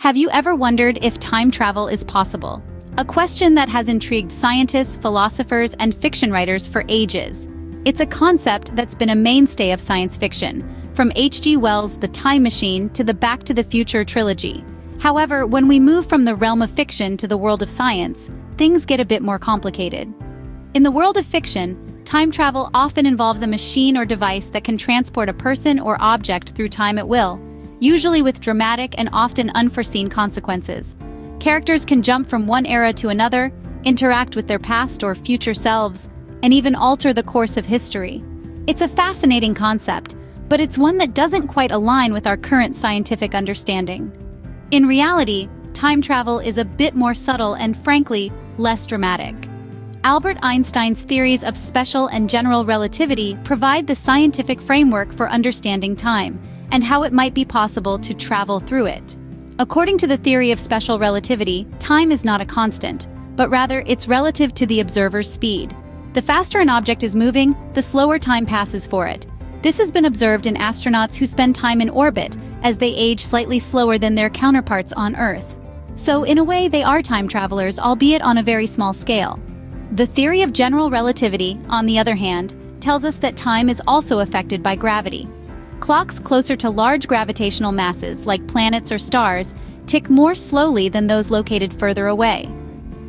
Have you ever wondered if time travel is possible? A question that has intrigued scientists, philosophers, and fiction writers for ages. It's a concept that's been a mainstay of science fiction, from H.G. Wells' The Time Machine to the Back to the Future trilogy. However, when we move from the realm of fiction to the world of science, things get a bit more complicated. In the world of fiction, time travel often involves a machine or device that can transport a person or object through time at will, usually with dramatic and often unforeseen consequences. Characters can jump from one era to another, interact with their past or future selves, and even alter the course of history. It's a fascinating concept, but it's one that doesn't quite align with our current scientific understanding. In reality, time travel is a bit more subtle and, frankly, less dramatic. Albert Einstein's theories of special and general relativity provide the scientific framework for understanding time and how it might be possible to travel through it. According to the theory of special relativity, time is not a constant, but rather it's relative to the observer's speed. The faster an object is moving, the slower time passes for it. This has been observed in astronauts who spend time in orbit, as they age slightly slower than their counterparts on Earth. So in a way, they are time travelers, albeit on a very small scale. The theory of general relativity, on the other hand, tells us that time is also affected by gravity. Clocks closer to large gravitational masses, like planets or stars, tick more slowly than those located further away.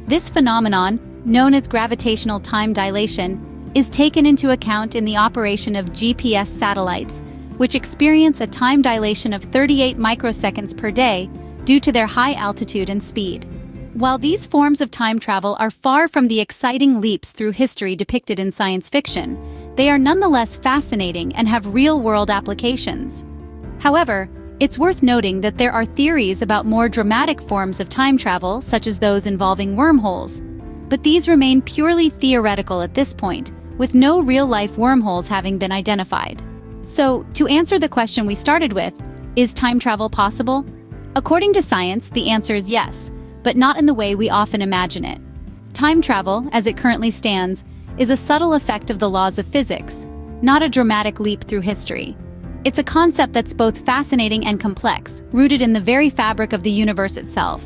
This phenomenon, known as gravitational time dilation, is taken into account in the operation of GPS satellites, which experience a time dilation of 38 microseconds per day due to their high altitude and speed. While these forms of time travel are far from the exciting leaps through history depicted in science fiction, they are nonetheless fascinating and have real-world applications. However, it's worth noting that there are theories about more dramatic forms of time travel, such as those involving wormholes. But these remain purely theoretical at this point, with no real-life wormholes having been identified. So, to answer the question we started with, is time travel possible? According to science, the answer is yes, but not in the way we often imagine it. Time travel, as it currently stands, is a subtle effect of the laws of physics, not a dramatic leap through history. It's a concept that's both fascinating and complex, rooted in the very fabric of the universe itself.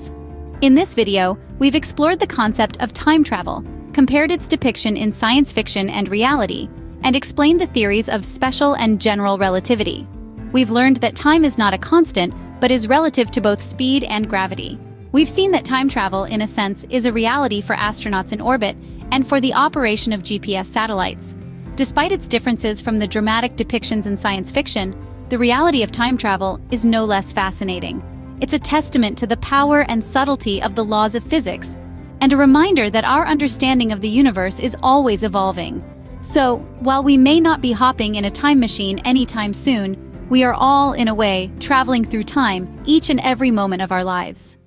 In this video, we've explored the concept of time travel, compared its depiction in science fiction and reality, and explained the theories of special and general relativity. We've learned that time is not a constant, but is relative to both speed and gravity. We've seen that time travel, in a sense, is a reality for astronauts in orbit and for the operation of GPS satellites. Despite its differences from the dramatic depictions in science fiction, the reality of time travel is no less fascinating. It's a testament to the power and subtlety of the laws of physics, and a reminder that our understanding of the universe is always evolving. So, while we may not be hopping in a time machine anytime soon, we are all, in a way, traveling through time each and every moment of our lives.